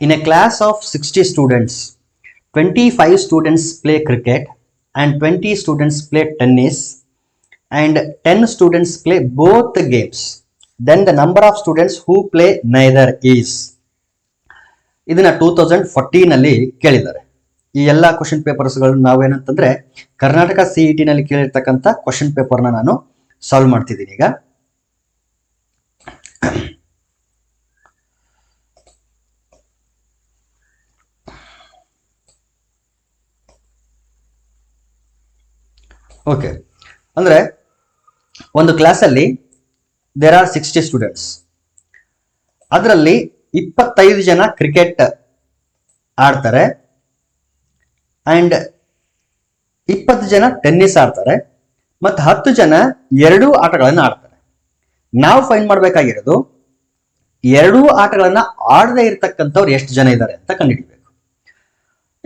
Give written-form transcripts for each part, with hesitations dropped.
In a class of 60 students, 25 students play cricket and 20 students play tennis and 10 students play both the games. Then the number of students who play neither is. ಇದನ್ನ 2014 ಅಲ್ಲಿ ಕೇಳಿದ್ದಾರೆ. ಈ ಎಲ್ಲ question ಪೇಪರ್ಸ್ಗಳನ್ನ ನಾವೇನಂತಂದ್ರೆ Karnataka CET ನಲ್ಲಿ ಕೇಳಿರ್ತಕ್ಕಂಥ question ಪೇಪರ್ನ ನಾನು solve ಮಾಡ್ತಿದ್ದೀನಿ ಈಗ. ಓಕೆ, ಅಂದ್ರೆ ಒಂದು ಕ್ಲಾಸಲ್ಲಿ ದೇರ್ ಆರ್ 60 ಸ್ಟೂಡೆಂಟ್ಸ್. ಅದರಲ್ಲಿ 25 ಜನ ಕ್ರಿಕೆಟ್ ಆಡ್ತಾರೆ ಅಂಡ್ 20 ಜನ ಟೆನ್ನಿಸ್ ಆಡ್ತಾರೆ ಮತ್ತು 10 ಜನ ಎರಡೂ ಆಟಗಳನ್ನು ಆಡ್ತಾರೆ. ನಾವು ಫೈಂಡ್ ಮಾಡಬೇಕಾಗಿರೋದು ಎರಡೂ ಆಟಗಳನ್ನ ಆಡದೇ ಇರತಕ್ಕಂಥವ್ರು ಎಷ್ಟು ಜನ ಇದ್ದಾರೆ ಅಂತ ಕಂಡುಹಿಡಿಬೇಕು.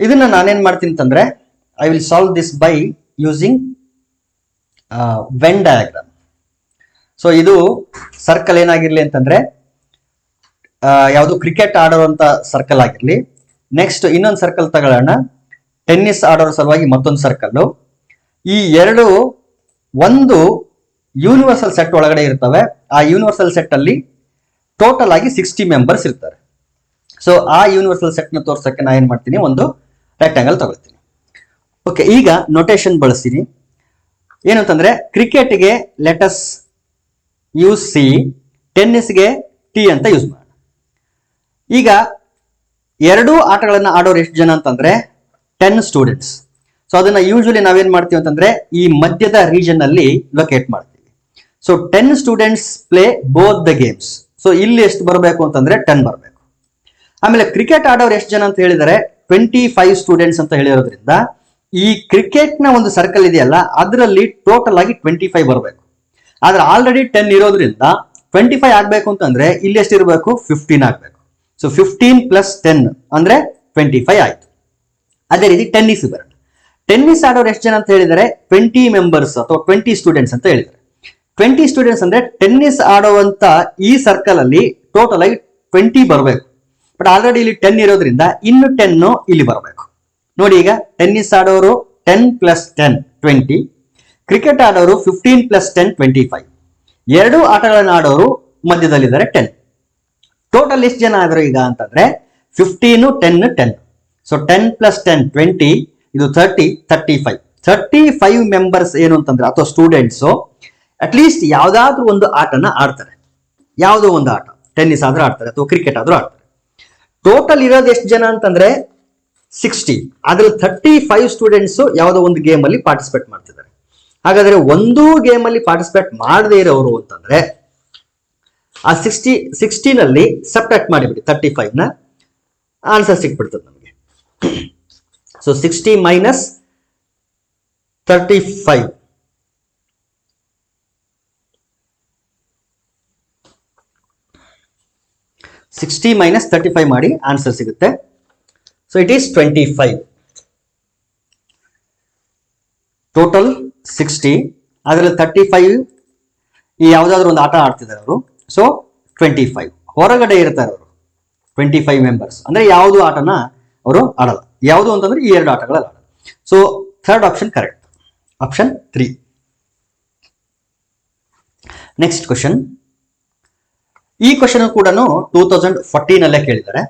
ಇದನ್ನ ನಾನೇನ್ ಮಾಡ್ತೀನಿ ಅಂತಂದ್ರೆ I will solve this by using when diagram. So ಇದು ಸರ್ಕಲ್ ಏನಾಗಿರ್ಲಿ ಅಂತಂದ್ರೆ ಯಾವುದು ಕ್ರಿಕೆಟ್ ಆಡೋವಂತ ಸರ್ಕಲ್ ಆಗಿರ್ಲಿ. ನೆಕ್ಸ್ಟ್ ಇನ್ನೊಂದು ಸರ್ಕಲ್ ತಗೊಳ್ಳೋಣ, ಟೆನ್ನಿಸ್ ಆಡೋರ ಸಲುವಾಗಿ ಮತ್ತೊಂದು ಸರ್ಕಲ್. ಈ ಎರಡು ಒಂದು ಯೂನಿವರ್ಸಲ್ ಸೆಟ್ ಒಳಗಡೆ ಇರ್ತವೆ. ಆ ಯೂನಿವರ್ಸಲ್ ಸೆಟ್ ಅಲ್ಲಿ ಟೋಟಲ್ ಆಗಿ 60 ಮೆಂಬರ್ಸ್ ಇರ್ತಾರೆ. ಸೊ ಆ ಯೂನಿವರ್ಸಲ್ ಸೆಟ್ ನ ತೋರ್ಸಕ್ಕೆ ನಾ ಏನ್ ಮಾಡ್ತೀನಿ, ಒಂದು ರೆಕ್ಟಾಂಗಲ್ ತಗೊಳ್ತೀನಿ. ಓಕೆ, ಈಗ ನೊಟೇಶನ್ ಬಳಸ್ತೀನಿ. ಏನು ಅಂತಂದ್ರೆ ಕ್ರಿಕೆಟ್ಗೆ ಲೆಟಸ್ ಯೂಸ್ ಸಿ, ಟೆನ್ನಿಸ್ಗೆ ಟಿ ಅಂತ ಯೂಸ್ ಮಾಡೋಣ. ಈಗ ಎರಡೂ ಆಟಗಳನ್ನ ಆಡೋರು ಎಷ್ಟು ಜನ ಅಂತಂದ್ರೆ 10 ಸ್ಟೂಡೆಂಟ್ಸ್. ಸೊ ಅದನ್ನ ಯೂಶಲಿ ನಾವೇನ್ ಮಾಡ್ತೀವಿ ಅಂತಂದ್ರೆ ಈ ಮಧ್ಯದ ರೀಜನ್ ಅಲ್ಲಿ ಲೊಕೇಟ್ ಮಾಡ್ತೀವಿ. So 10 students play both the games. So ಇಲ್ಲಿ ಎಷ್ಟು ಬರಬೇಕು ಅಂತಂದ್ರೆ 10 ಬರಬೇಕು. ಆಮೇಲೆ ಕ್ರಿಕೆಟ್ ಆಡೋರು ಎಷ್ಟು ಜನ ಅಂತ ಹೇಳಿದರೆ 25 ಸ್ಟೂಡೆಂಟ್ಸ್ ಅಂತ ಹೇಳಿರೋದ್ರಿಂದ ಈ ಕ್ರಿಕೆಟ್ ನ ಒಂದು ಸರ್ಕಲ್ ಇದೆಯಲ್ಲ ಅದರಲ್ಲಿ ಟೋಟಲ್ ಆಗಿ 25 ಬರಬೇಕು. ಆದ್ರೆ ಆಲ್ರೆಡಿ 10 ಇರೋದ್ರಿಂದ 25 ಆಗ್ಬೇಕು ಅಂತಂದ್ರೆ ಇಲ್ಲಿ ಎಷ್ಟಿರಬೇಕು, 15 ಆಗ್ಬೇಕು. ಸೊ 15 ಪ್ಲಸ್ 10 ಅಂದ್ರೆ 25 ಆಯ್ತು. ಅದೇ ರೀತಿ ಟೆನ್ನಿಸ್ ಬರೋಣ. ಟೆನ್ನಿಸ್ ಆಡೋರು ಎಷ್ಟು ಜನ ಅಂತ ಹೇಳಿದರೆ 20 ಮೆಂಬರ್ಸ್ ಅಥವಾ 20 ಸ್ಟೂಡೆಂಟ್ಸ್ ಅಂತ ಹೇಳಿದ್ದಾರೆ. 20 ಸ್ಟೂಡೆಂಟ್ಸ್ ಅಂದ್ರೆ ಟೆನ್ನಿಸ್ ಆಡುವಂತ ಈ ಸರ್ಕಲ್ ಅಲ್ಲಿ ಟೋಟಲ್ ಆಗಿ 20 ಬರಬೇಕು. ಬಟ್ ಆಲ್ರೆಡಿ ಇಲ್ಲಿ 10 ಇರೋದ್ರಿಂದ ಇನ್ನು 10 ಇಲ್ಲಿ ಬರಬೇಕು. ನೋಡಿ, ಈಗ ಟೆನ್ನಿಸ್ ಆಡೋರು 10 ಪ್ಲಸ್ 10 20, ಕ್ರಿಕೆಟ್ ಆಡೋರು 15 ಪ್ಲಸ್ 10 25. ಎರಡು ಆಟಗಳನ್ನ ಆಡೋರು ಮಧ್ಯದಲ್ಲಿದ್ದಾರೆ 10. ಟೋಟಲ್ ಎಷ್ಟು ಜನ ಆದ್ರು ಈಗ ಅಂತಂದ್ರೆ 15 10 10. ಸೊ 10 ಪ್ಲಸ್ 10 20, ಇದು 30 35 ಮೆಂಬರ್ಸ್ ಏನು ಅಂತಂದ್ರೆ ಅಥವಾ ಸ್ಟೂಡೆಂಟ್ಸ್ ಅಟ್ಲೀಸ್ಟ್ ಯಾವ್ದಾದ್ರು ಒಂದು ಆಟನ ಆಡ್ತಾರೆ. ಯಾವುದೋ ಒಂದು ಆಟ, ಟೆನ್ನಿಸ್ ಆದ್ರೂ ಆಡ್ತಾರೆ ಅಥವಾ ಕ್ರಿಕೆಟ್ ಆದ್ರೂ ಆಡ್ತಾರೆ. ಟೋಟಲ್ ಇರೋದು ಎಷ್ಟು ಜನ ಅಂತಂದ್ರೆ 60. ಅದ್ರಲ್ಲಿ 35 ಸ್ಟೂಡೆಂಟ್ಸ್ ಯಾವುದೋ ಒಂದು ಗೇಮ್ ಅಲ್ಲಿ ಪಾರ್ಟಿಸಿಪೇಟ್ ಮಾಡ್ತಿದ್ದಾರೆ. ಹಾಗಾದ್ರೆ ಒಂದು ಗೇಮ್ ಅಲ್ಲಿ ಪಾರ್ಟಿಸಿಪೇಟ್ ಮಾಡದೇ ಇರೋರು ಅಂತಂದ್ರೆ ಆ 60 ನಲ್ಲಿ ಸಬ್ಟ್ರಾಕ್ಟ್ ಮಾಡಿಬಿಡಿ 35 ನ, ಆನ್ಸರ್ ಸಿಕ್ಬಿಡ್ತದೆ ನಮಗೆ. ಸೊ 60 ಮೈನಸ್ 35 60 ಮೈನಸ್ 35 ಮಾಡಿ ಆನ್ಸರ್ ಸಿಗುತ್ತೆ. So it is 25. ಟೋಟಲ್ 60, ಅದರಲ್ಲಿ 35 ಈ ಯಾವ್ದಾದ್ರು ಒಂದು ಆಟ ಆಡ್ತಿದ್ದಾರೆ ಅವರು. ಸೊ 25 ಹೊರಗಡೆ ಇರ್ತಾರೆ ಅವರು 25 ಮೆಂಬರ್ಸ್. ಅಂದ್ರೆ ಯಾವುದು ಆಟನ ಅವರು ಆಡಲ್ಲ. ಯಾವುದು ಅಂತಂದ್ರೆ ಈ ಎರಡು ಆಟಗಳಲ್ಲಿ ಆಡಲ್ಲ. So third option correct, option 3. Next question. ಈ ಕ್ವಶನ್ ಕೂಡ 2014 ಅಲ್ಲೇ ಕೇಳಿದ್ದಾರೆ.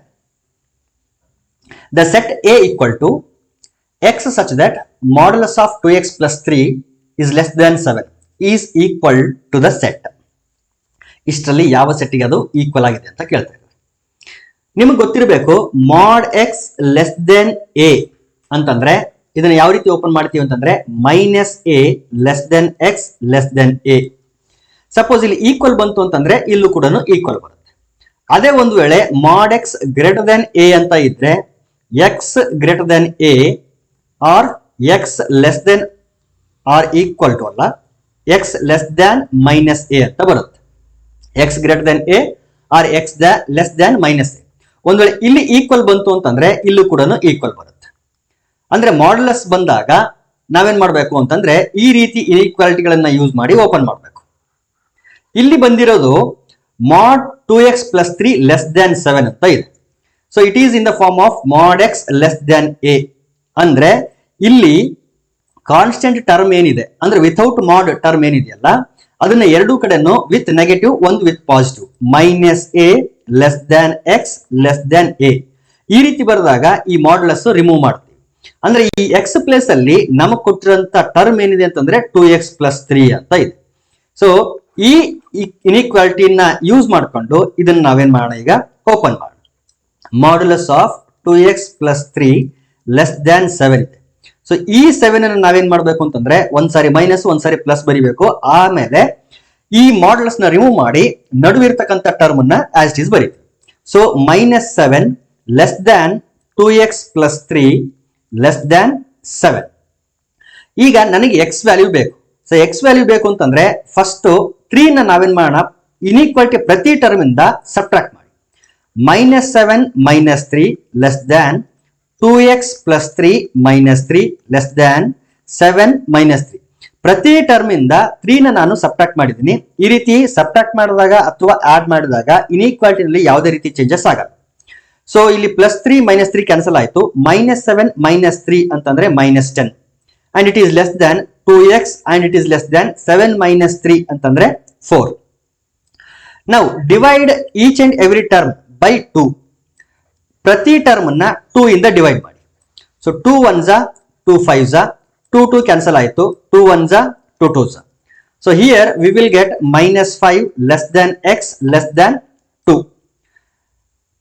The set A equal to x such that modulus of 2x plus 3 is less than 7 is equal to the set. ಇಷ್ಟರಲ್ಲಿ ಯಾವ ಸೆಟ್ಗೆ ಅದು ಈಕ್ವಲ್ ಆಗಿದೆ ಅಂತ ಕೇಳ್ತಾ ಇದ್ದಾರೆ. ನಿಮಗೆ ಗೊತ್ತಿರಬೇಕು mod x less then A ಅಂತಂದ್ರೆ ಇದನ್ನ ಯಾವ ರೀತಿ ಓಪನ್ ಮಾಡ್ತೀವಿ ಅಂತಂದ್ರೆ minus A less than X less then A. Suppose ಇಲ್ಲಿ ಈಕ್ವಲ್ ಬಂತು ಅಂತಂದ್ರೆ ಇಲ್ಲೂ ಕೂಡ ಈಕ್ವಲ್ ಬರುತ್ತೆ. ಅದೇ ಒಂದು ವೇಳೆ mod x greater than A ಅಂತ ಇದ್ರೆ X greater than A or X less than or equal to ಅಲ್ಲ, X less than minus A ಅಂತ ಬರುತ್ತೆ. X greater than A or X less than minus A. ಒಂದ್ ವೇಳೆ ಇಲ್ಲಿ equal ಬಂತು ಅಂತಂದ್ರೆ ಇಲ್ಲೂ ಕೂಡ ಈಕ್ವಲ್ ಬರುತ್ತೆ. ಅಂದ್ರೆ ಮಾಡ್ಯುಲಸ್ ಬಂದಾಗ ನಾವೇನ್ ಮಾಡ್ಬೇಕು ಅಂತಂದ್ರೆ ಈ ರೀತಿ ಇನ್ಇಕ್ವಾಲಿಟಿಗಳನ್ನ ಯೂಸ್ ಮಾಡಿ ಓಪನ್ ಮಾಡ್ಬೇಕು. ಇಲ್ಲಿ ಬಂದಿರೋದು mod 2x plus 3 less than 7 ಅಂತ ಇದೆ. So it is in the form of mod x less than A. ಅಂದ್ರೆ ಇಲ್ಲಿ ಕಾನ್ಸ್ಟೆಂಟ್ ಟರ್ಮ್ ಏನಿದೆ ಅಂದ್ರೆ ವಿಥೌಟ್ ಮಾಡ್ ಟರ್ಮ್ ಏನಿದೆಯಲ್ಲ ಅದನ್ನ ಎರಡೂ ಕಡೆನೂ ವಿತ್ ನೆಗೆಟಿವ್ ಒಂದು with positive minus A less than X less than A ಈ ರೀತಿ ಬರೆದಾಗ ಈ ಮಾಡ್ಯುಲಸ್ ರಿಮೂವ್ ಮಾಡ್ತೀವಿ. ಅಂದ್ರೆ ಈ ಎಕ್ಸ್ ಪ್ಲೇಸ್ ಅಲ್ಲಿ ನಮಗ್ ಕೊಟ್ಟಿರೋಂತ ಟರ್ಮ್ ಏನಿದೆ ಅಂತಂದ್ರೆ 2x + 3 ಅಂತ ಇದೆ. ಸೊ ಈ ಇನ್ಇಕ್ವಾಲಿಟಿನ ಯೂಸ್ ಮಾಡ್ಕೊಂಡು ಇದನ್ನ ನಾವೇನ್ ಮಾಡೋಣ, ಈಗ ಓಪನ್ ಮಾಡೋಣ. Modulus of 2x + 3 less than 7 ಇದೆ. ಸೊ ಈ 7 ಅನ್ನು ನಾವೇನ್ ಮಾಡ್ಬೇಕು ಅಂತಂದ್ರೆ ಒಂದ್ಸಾರಿ ಮೈನಸ್ ಒಂದ್ಸಾರಿ ಪ್ಲಸ್ ಬರಿಬೇಕು. ಆಮೇಲೆ ಈ ಮಾಡ್ಯುಲಸ್ ನ ರಿಮೂವ್ ಮಾಡಿ ನಡುವಿರ್ತಕ್ಕಂಥ ಟರ್ಮ್ ಅನ್ನ ಆಸ್ ಇಟ್ ಈಸ್ ಬರೀತೀವಿ. So -7 less than 2x + 3 less than 7. ಈಗ ನನಗೆ ಎಕ್ಸ್ ವ್ಯಾಲ್ಯೂ ಬೇಕು. ಸೊ ಎಕ್ಸ್ ವ್ಯಾಲ್ಯೂ ಬೇಕು ಅಂತಂದ್ರೆ ಫಸ್ಟ್ 3 ನ ನಾವೇನ್ ಮಾಡೋಣ, ಇನ್ಇಕ್ವಾಲಿಟಿ ಪ್ರತಿ ಟರ್ಮ್ ಇಂದ ಸಬ್ಟ್ರಾಕ್ಟ್ ಮಾಡಿ. -7 - 3 less than 2x + 3 - 3 less than 7 - 3. ಪ್ರತಿ ಟರ್ಮ್ ಇಂದ 3 ನ ನಾನು ಸಬ್ಟ್ರಾಕ್ಟ್ ಮಾಡಿದ್ದೀನಿ. ಈ ರೀತಿ ಸಬ್ಟ್ರಾಕ್ಟ್ ಮಾಡಿದಾಗ ಅಥವಾ ಆಡ್ ಮಾಡಿದಾಗ ಇನ್ಇಕ್ವಾಲಿಟಿನಲ್ಲಿ ಯಾವುದೇ ರೀತಿ ಚೇಂಜಸ್ ಆಗಲ್ಲ. ಸೊ ಇಲ್ಲಿ +3 - 3 ಕ್ಯಾನ್ಸಲ್ ಆಯ್ತು. -7 - 3 ಅಂತಂದ್ರೆ -10 and it is less than 2x and it is less than 7 - 3 ಅಂತಂದ್ರೆ 4. Now divide each and every term by 2. ಪ್ರತಿ ಟರ್ಮ್ ಅನ್ನ 2 ಇಂದ ಡಿವೈಡ್ ಮಾಡಿ. ಸೊ 2 1s 2 5s 2 2 ಕ್ಯಾನ್ಸಲ್ ಆಯ್ತು. 2 1s 2 2s. So here we will get -5 less than x less than 2.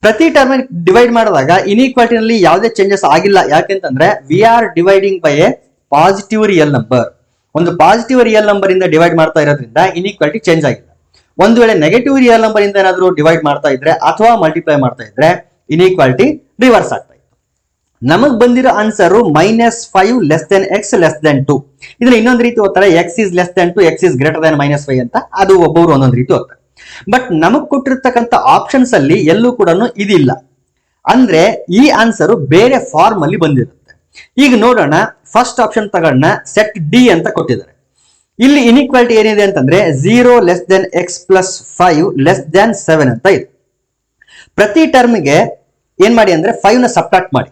ಪ್ರತಿ term divide ಮಾಡಿದಾಗ ಇನ್ಇಕ್ವಾಲಿಟಿನಲ್ಲಿ ಯಾವುದೇ changes ಆಗಿಲ್ಲ. ಯಾಕೆಂತಂದ್ರೆ we are dividing by A positive real number. ಒಂದು ಪಾಸಿಟಿವ್ ರಿಯಲ್ ನಂಬರ್ ಇಂದ divide ಮಾಡ್ತಾ ಇರೋದ್ರಿಂದ ಇನ್ಇಕ್ವಾಲಿಟಿ ಚೇಂಜ್ ಆಗಿಲ್ಲ. ಒಂದು ವೇಳೆ ನೆಗೆಟಿವ್ ರಿಯಲ್ ನಂಬರ್ ಇಂದ ಏನಾದರೂ ಡಿವೈಡ್ ಮಾಡ್ತಾ ಇದ್ರೆ ಅಥವಾ ಮಲ್ಟಿಪ್ಲೈ ಮಾಡ್ತಾ ಇದ್ರೆ ಇನ್ಇಕ್ವಾಲಿಟಿ ರಿವರ್ಸ್ ಆಗ್ತಾ ಇತ್ತು. ನಮಗ್ ಬಂದಿರೋ answer -5 less than x less than 2. ಇದನ್ನ ಇನ್ನೊಂದು ರೀತಿ ಓದ್ತಾರೆ, x is less than 2, x is greater than -5 ಅಂತ. ಅದು ಒಬ್ಬೊಬ್ರು ಒಂದೊಂದು ರೀತಿ ಓದ್ತಾರೆ. ಬಟ್ ನಮಗ್ ಕೊಟ್ಟಿರ್ತಕ್ಕಂಥ ಆಪ್ಷನ್ಸ್ ಅಲ್ಲಿ ಎಲ್ಲೂ ಕೂಡ ಇದಿಲ್ಲ. ಅಂದ್ರೆ ಈ ಆನ್ಸರ್ ಬೇರೆ ಫಾರ್ಮ್ ಅಲ್ಲಿ ಬಂದಿರುತ್ತೆ. ಈಗ ನೋಡೋಣ, ಫಸ್ಟ್ ಆಪ್ಷನ್ ತಗೋಣ. ಸೆಟ್ ಡಿ ಅಂತ ಕೊಟ್ಟಿದ್ದಾರೆ. ಇಲ್ಲಿ ಇನ್ಇಕ್ವಾಲಿಟಿ ಏನಿದೆ ಅಂತಂದ್ರೆ 0 less than x + 5 less than 7 ಅಂತ ಇದೆ. ಪ್ರತಿ ಟರ್ಮ್ಗೆ ಏನ್ ಮಾಡಿ ಅಂದ್ರೆ 5 ನ ಸಬ್ಟ್ರಾಕ್ಟ್ ಮಾಡಿ.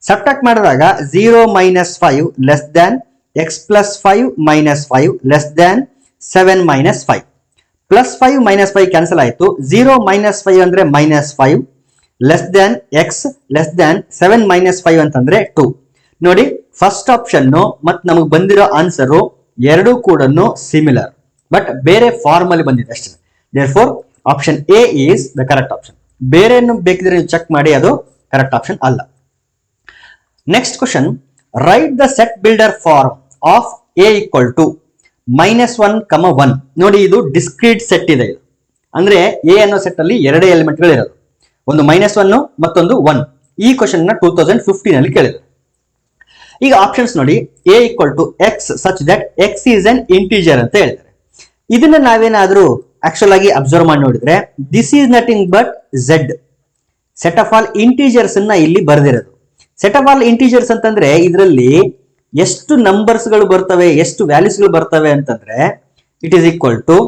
ಸಬ್ಟ್ರಾಕ್ಟ್ ಮಾಡಿದಾಗ 0 - 5 less than x + 5 - 5 less than 7 - 5. +5 - 5 cancel ಆಯ್ತು. 0 - 5 ಅಂದ್ರೆ -5 less than x less than 7 - 5 ಅಂತಂದ್ರೆ 2. ನೋಡಿ, ಫಸ್ಟ್ ಆಪ್ಷನ್ ಮತ್ತು ನಮಗೆ ಬಂದಿರೋ ಆನ್ಸರ್ ಎರಡೂ ಕೂಡ ಸಿಮಿಲರ್, ಬಟ್ ಬೇರೆ ಫಾರ್ಮ್ ಅಲ್ಲಿ ಬಂದಿದೆ ಅಷ್ಟೇ. Therefore option A is the correct option. ಬೇರೆಯನ್ನು ಬೇಕಿದ್ರೆ ನೀವು ಚೆಕ್ ಮಾಡಿ, ಅದು ಕರೆಕ್ಟ್ ಆಪ್ಷನ್ ಅಲ್ಲ. Next question, right the set builder form of A = -1, 1. ನೋಡಿ, ಇದು ಡಿಸ್ಕ್ರೀಟ್ ಸೆಟ್ ಇದೆ. ಇದು ಅಂದ್ರೆ ಎ ಅನ್ನೋ ಸೆಟ್ ಅಲ್ಲಿ ಎರಡೇ ಎಲಿಮೆಂಟ್ ಗಳು ಇರೋದು, ಒಂದು -1 ಮತ್ತೊಂದು 1. ಈ ಕ್ವಶನ್ ನ 2015 ಅಲ್ಲಿ ಕೇಳಿದ್ರು. ಈಗ ಆಪ್ಷನ್ಸ್ ನೋಡಿ, A = x such that x is an integer ಅಂತ ಹೇಳಿದ್ದಾರೆ. ಇದನ್ನ ನಾವೇನಾದ್ರೂ ಆಕ್ಚುಲ್ ಆಗಿ ಅಬ್ಸರ್ವ್ ಮಾಡಿ ನೋಡಿದ್ರೆ this is nothing but z. Set of all integers ಅನ್ನ ಇಲ್ಲಿ ಬರೆದಿರೋದು. ಸೆಟ್ ಆಫ್ ಆಲ್ ಇಂಟಿಜರ್ಸ್ ಅಂತಂದ್ರೆ ಇದರಲ್ಲಿ ಎಷ್ಟು ನಂಬರ್ಸ್ ಗಳು ಬರ್ತವೆ, ಎಷ್ಟು ವ್ಯಾಲ್ಯೂಸ್ ಗಳು ಬರ್ತವೆ ಅಂತಂದ್ರೆ ಇಟ್ ಈಸ್ ಈಕ್ವಲ್ ಟು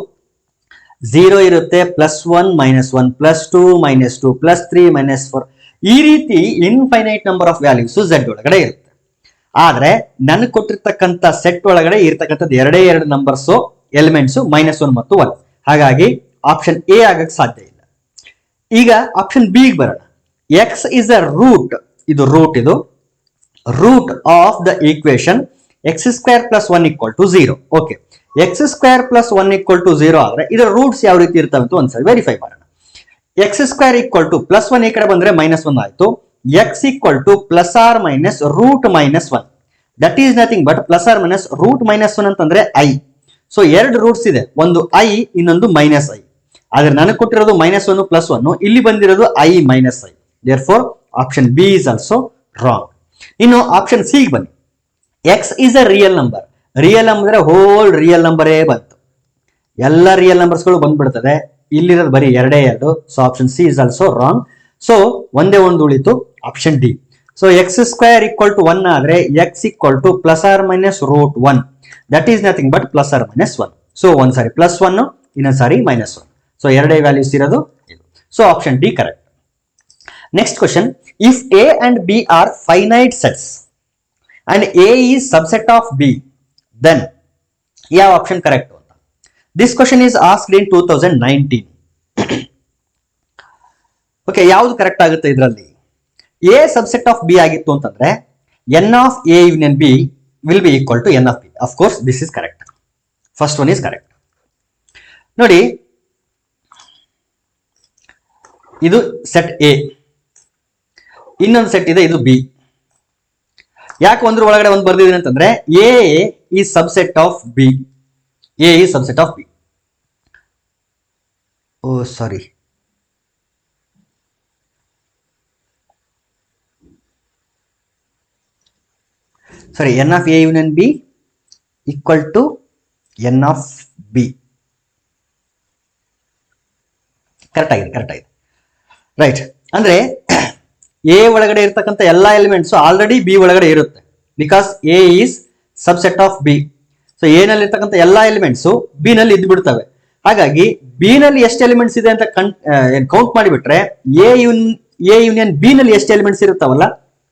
0 ಇರುತ್ತೆ, +1 -1 +2 -2 +3 -4. ಈ ರೀತಿ infinite number of values z ಒಳಗಡೆ ಇರುತ್ತೆ. ಆದ್ರೆ ನನಗೆ ಕೊಟ್ಟಿರ್ತಕ್ಕಂಥ ಸೆಟ್ ಒಳಗಡೆ ಇರ್ತಕ್ಕಂಥದ್ದು ಎರಡು ನಂಬರ್ಸ್ ಎಲಿಮೆಂಟ್ಸ್ -1 ಮತ್ತು 1. ಹಾಗಾಗಿ ಆಪ್ಷನ್ ಎ ಆಗಕ್ಕೆ ಸಾಧ್ಯ ಇಲ್ಲ. ಈಗ ಆಪ್ಷನ್ ಬಿ ಬರೋಣ. x is a root. ಇದು ರೂಟ್, ಇದು root of the equation x² + 1 = 0. Okay, x² + 1 = 0 ಆದ್ರೆ ಇದರ ರೂಟ್ಸ್ ಯಾವ ರೀತಿ ಇರ್ತವೆ ಅಂತ ಒಂದ್ಸರಿ ವೆರಿಫೈ ಮಾಡೋಣ. x² = +1 ಈ ಕಡೆ ಬಂದ್ರೆ -1 ಆಯ್ತು. x = ±√-1. That is nothing but ±√-1 ಅಂತಂದ್ರೆ i. ಸೊ ಎರಡು ರೂಟ್ಸ್ ಇದೆ, ಒಂದು i ಇನ್ನೊಂದು -i. ಆದ್ರೆ ನನಗೆ ಕೊಟ್ಟಿರೋದು -1 +1, ಇಲ್ಲಿ ಬಂದಿರೋದು i -i. Therefore option B is also wrong. ಇನ್ನು ಆಪ್ಷನ್ ಸಿ ಬನ್ನಿ. x is a real number. Real ಅಂದ್ರೆ ಹೋಲ್ ರಿಯಲ್ ನಂಬರೇ ಬಂತು, ಎಲ್ಲ ರಿಯಲ್ ನಂಬರ್ಸ್ ಗಳು ಬಂದ್ಬಿಡ್ತದೆ. ಇಲ್ಲಿರೋದು ಬರೀ ಎರಡೇ ಎರಡು. So option C is also wrong. So ಒಂದೇ ಒಂದು ಉಳಿತು, ಆಪ್ಷನ್ ಡಿ. ಸೊ x² = 1 ಆದ್ರೆ x = ±√1. That is nothing but +or-1. So ಒಂದ್ಸಾರಿ +1 ಇನ್ನೊಂದ್ಸಾರಿ -1. ಸೊ ಎರಡೇ ವ್ಯಾಲ್ಯೂಸ್ ಇರೋದು ಇದು. So option D correct. Next question, if A and B are finite sets and A is subset of B, then ಯಾವ option correct ಅಂತ. This question is asked in 2019. Okay, ಯಾವ್ದು ಕರೆಕ್ಟ್ ಆಗುತ್ತೆ ಇದರಲ್ಲಿ? ಎ ಸಬ್ಸೆಟ್ ಆಫ್ ಬಿ ಆಗಿತ್ತು ಅಂತಂದ್ರೆ N of A union B will be equal to N of B. Of course this is correct. First one is correct. ನೋಡಿ, ಇದು set A, ಇನ್ನೊಂದು set ಇದೆ, ಇದು ಬಿ. ಯಾಕೆ ಒಂದ್ರ ಒಳಗಡೆ ಒಂದು ಬರ್ದಿದ್ದೀನಿ ಅಂತಂದ್ರೆ A is subset of B, A is subset of B. Oh sorry, N of A union B equal to N of B. Correct ಆಗಿದೆ. ರೈಟ್. ಅಂದ್ರೆ ಎ ಒಳಗಡೆ ಇರ್ತಕ್ಕಂಥ ಎಲ್ಲಾ ಎಲಿಮೆಂಟ್ಸ್ ಆಲ್ರೆಡಿ ಬಿ ಒಳಗಡೆ ಇರುತ್ತೆ, because A is subset of B. So A ನಲ್ಲಿ ಇರ್ತಕ್ಕಂಥ ಎಲ್ಲಾ ಎಲಿಮೆಂಟ್ಸ್ ಬಿ ನಲ್ಲಿ ಇದ್ದು ಬಿಡ್ತವೆ. ಹಾಗಾಗಿ ಬಿ ನಲ್ಲಿ ಎಷ್ಟು ಎಲಿಮೆಂಟ್ಸ್ ಇದೆ ಅಂತ ಕೌಂಟ್ ಮಾಡಿಬಿಟ್ರೆ ಎ ಯೂನಿಯನ್ ಬಿ ನಲ್ಲಿ ಎಷ್ಟು ಎಲಿಮೆಂಟ್ಸ್ ಇರುತ್ತವಲ್ಲ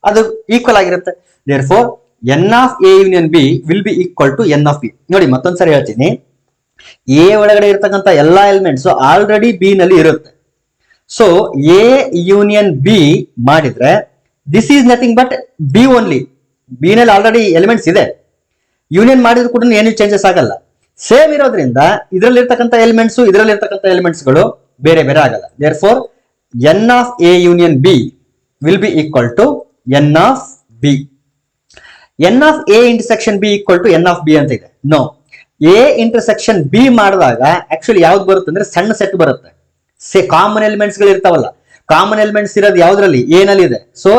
ಅದು ಈಕ್ವಲ್ ಆಗಿರುತ್ತೆ. Therefore N of A union B will be equal to N of B. ನೋಡಿ ಮತ್ತೊಂದ್ಸರಿ ಹೇಳ್ತೀನಿ, ಎ ಒಳಗಡೆ ಇರ್ತಕ್ಕಂಥ ಎಲ್ಲಾ ಎಲಿಮೆಂಟ್ಸ್ ಆಲ್ರೆಡಿ ಬಿ ನಲ್ಲಿ ಇರುತ್ತೆ. ಸೊ ಎ ಯೂನಿಯನ್ ಬಿ ಮಾಡಿದ್ರೆ this is nothing but B only. B ನಲ್ಲಿ ಆಲ್ರೆಡಿ ಎಲಿಮೆಂಟ್ಸ್ ಇದೆ, ಯೂನಿಯನ್ ಮಾಡಿದ್ರು ಕೂಡ ಏನು ಚೇಂಜಸ್ ಆಗಲ್ಲ. ಸೇಮ್ ಇರೋದ್ರಿಂದ ಇದರಲ್ಲಿರ್ತಕ್ಕಂಥ ಎಲಿಮೆಂಟ್ಸ್ ಇದರಲ್ಲಿರ್ತಕ್ಕಂಥ ಎಲಿಮೆಂಟ್ಸ್ ಗಳು ಬೇರೆ ಬೇರೆ ಆಗಲ್ಲ. Therefore N of A union B will be equal to N of B. N of A intersection B equal to N of B ಅಂತ ಇದೆ. ನೋ, ಎ ಇಂಟರ್ಸೆಕ್ಷನ್ ಬಿ ಮಾಡಿದಾಗ actually ಯಾವ್ದು ಬರುತ್ತೆ ಅಂದ್ರೆ ಸಣ್ಣ ಸೆಟ್ ಬರುತ್ತೆ. ಕಾಮನ್ ಎಲಿಮೆಂಟ್ಸ್ ಗಳು ಇರ್ತಾವಲ್ಲ, ಕಾಮನ್ ಎಲಿಮೆಂಟ್ಸ್ ಇರೋದು ಯಾವ್ದ್ರಲ್ಲಿ? ಎ ನಲ್ಲಿ ಇದೆ. So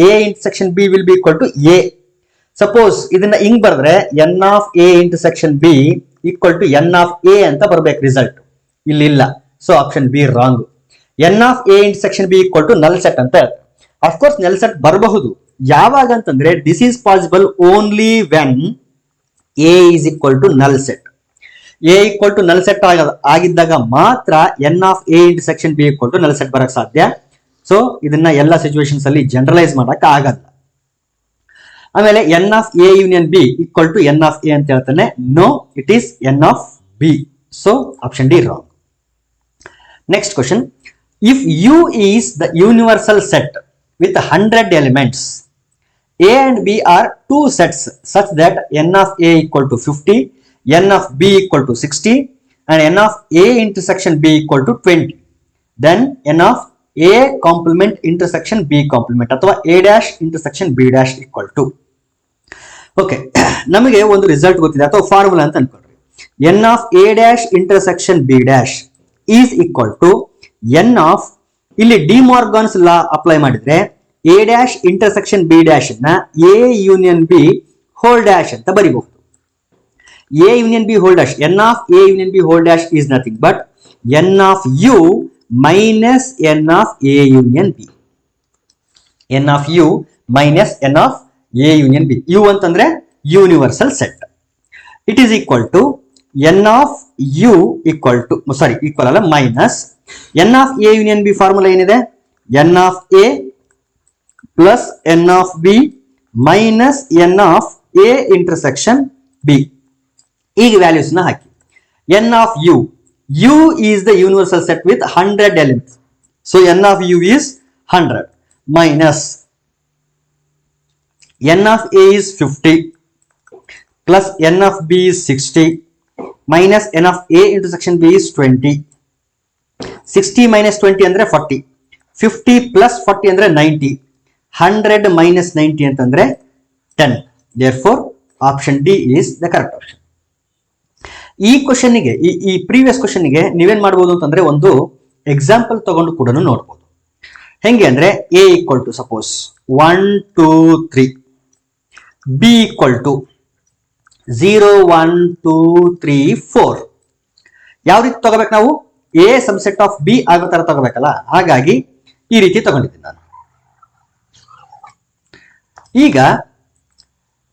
A intersection B will be equal to A. Suppose ಇದನ್ನ ಹಿಂಗ್ ಬರೆದ್ರೆ N of A intersection B equal to N of A ಅಂತ ಬರ್ಬೇಕು ರಿಸಲ್ಟ್. ಇಲ್ಲಿ ಇಲ್ಲ, so option B wrong. N of A intersection B equal to null set ಅಂತ ಹೇಳ್ತಾರೆ. Of course null set ಬರಬಹುದು. ಯಾವಾಗ ಅಂತಂದ್ರೆ this is possible only when A is equal to null set. A equal to null set ಆಗಿದ್ದಾಗ ಮಾತ್ರ N of A intersection B equal to null set ಬರಕ್ ಸಾಧ್ಯ. So ಇದನ್ನ ಎಲ್ಲ ಸಿಚುವೇಶನ್ಸ್ ಅಲ್ಲಿ ಜನರಲೈಸ್ ಮಾಡಕ್ ಆಗಲ್ಲ. ಆಮೇಲೆ N of A union B equal to N of A ಅಂತ ಹೇಳ್ತಾನೆ. No, it is N of B. So option D wrong. Next question, if U is the universal set with 100 elements, A and B are two sets such that n of A equal to 50, n of B equal to 60 and n of A intersection B equal to 20. Then n of A complement intersection B complement ಅಥವಾ A dash intersection B dash equal to. Okay, ನಮಗೆ ಒಂದು result ಗೊತ್ತಿದೆ ಅಥವಾ formula ಅಂತ ಅನ್ಕೊಳ್ರಿ. n of A dash intersection B dash is equal to n of, ಇಲ್ಲಿ De Morgan's law apply ಮಾಡಿದ್ರೆ A dash intersection B dash ನ A union B whole dash ಅಂತ ಬರೀಬಹುದು. A union B whole dash, N of A union B whole dash is nothing but N of U minus N of A union B. N of U minus N of A union B. U ಅಂತಂದ್ರೆ universal set. It is equal to N of U equal to, sorry equal ಅಲ್ಲ, minus N of A union B formula ಏನಿದೆ? N of A plus N of B minus N of A intersection B. ಈಗ values ನ ಹಾಕಿ. N of U, U is the universal set with 100 elements. So N of U is 100 minus N of A is 50 plus N of B is 60 minus N of A intersection B is 20. 60 minus 20 ಅಂದ್ರೆ 40. 50 plus 40 ಅಂದ್ರೆ 90. 100 minus 90 ಅಂತಂದ್ರೆ 10. Therefore, option D is the correct option. ಈ ಕ್ವಶನ್ಗೆ, ಈ previous ಕ್ವಶನ್ಗೆ ನೀವೇನ್ ಮಾಡಬಹುದು ಅಂತಂದ್ರೆ ಒಂದು ಎಕ್ಸಾಂಪಲ್ ತಗೊಂಡು ಕೂಡ ನೋಡ್ಬೋದು. ಹೆಂಗೆ ಅಂದ್ರೆ A equal to suppose 1 2 3, B equal to 0 1 2 3 4. ಯಾವ ರೀತಿ ತಗೋಬೇಕು ನಾವು? ಎ ಸಬ್ಸೆಟ್ ಆಫ್ ಬಿ ಆಗೋ ತರ ತಗೋಬೇಕಲ್ಲ, ಹಾಗಾಗಿ ಈ ರೀತಿ ತಗೊಂಡಿದ್ದೀನಿ ನಾನು. ಈಗ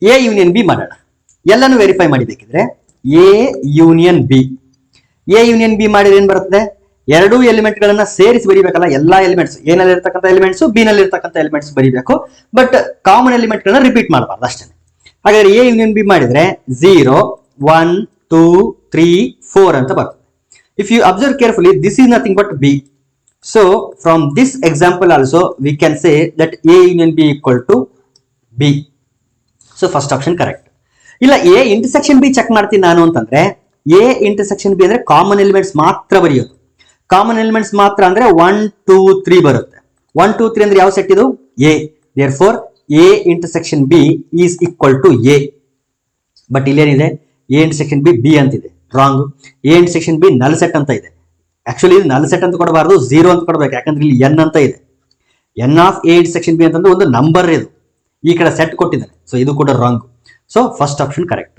ಎ ಯೂನಿಯನ್ ಬಿ ಮಾಡೋಣ. ಎಲ್ಲಾನು ವೆರಿಫೈ ಮಾಡಿ ಬೇಕಿದ್ರೆ A union B. A union B ಮಾಡಿದ್ರೆ ಏನ್ ಬರ್ತದೆ? ಎರಡೂ ಎಲಿಮೆಂಟ್ ಗಳನ್ನ ಸೇರಿಸಿ ಬರೀಬೇಕಲ್ಲ, ಎಲ್ಲಾ ಎಲಿಮೆಂಟ್ಸ್ ಎ ನಲ್ಲಿ ಇರ್ತಕ್ಕಂಥ ಎಲಿಮೆಂಟ್ಸ್ ಬಿ ನಲ್ಲಿ ಇರ್ತಕ್ಕಂಥ ಎಲಿಮೆಂಟ್ಸ್ ಬರೀಬೇಕು, ಬಟ್ ಕಾಮನ್ ಎಲಿಮೆಂಟ್ ಗಳನ್ನ ರಿಪೀಟ್ ಮಾಡಬಾರ್ದು ಅಷ್ಟೇ. ಹಾಗಾದ್ರೆ ಎ ಯೂನಿಯನ್ ಬಿ ಮಾಡಿದ್ರೆ 0 1 2 3 4 ಅಂತ ಬರ್ತದೆ. If you observe carefully, this is nothing but B. So from this example also we can say that A union B equal to B. So first option correct. ಇಲ್ಲ A intersection B check ಮಾಡ್ತೀನಿ ನಾನು ಅಂತಂದ್ರೆ, A intersection B ಅಂದ್ರೆ common elements ಮಾತ್ರ ಬರೆಯೋದು. Common elements ಮಾತ್ರ ಅಂದ್ರೆ 1 2 3 ಬರುತ್ತೆ. 1 2 3 ಅಂದ್ರೆ ಯಾವ ಸೆಟ್ ಇದು? A. Therefore A intersection B is equal to A. But ಇಲ್ಲೇನಿದೆ? ಎ ಇಂಟರ್ಸೆಕ್ಷನ್ ಬಿ ಬಿ ಅಂತಿದೆ, wrong. A intersection B null set ಅಂತ ಇದೆ. ಆಕ್ಚುಲಿ ಇದು ನಲ್ ಸೆಟ್ ಅಂತ ಕೊಡಬಾರ್ದು, 0 ಅಂತ ಕೊಡಬೇಕು, ಯಾಕಂದ್ರೆ ಇಲ್ಲಿ ಎನ್ ಅಂತ ಇದೆ. N of A intersection B ಅಂತಂದ್ರೆ ಒಂದು ನಂಬರ್ ಇದು, ಈ ಕಡೆ ಸೆಟ್ ಕೊಟ್ಟಿದ್ದಾನೆ, ಸೊ ಇದು ಕೂಡ wrong. So first option correct.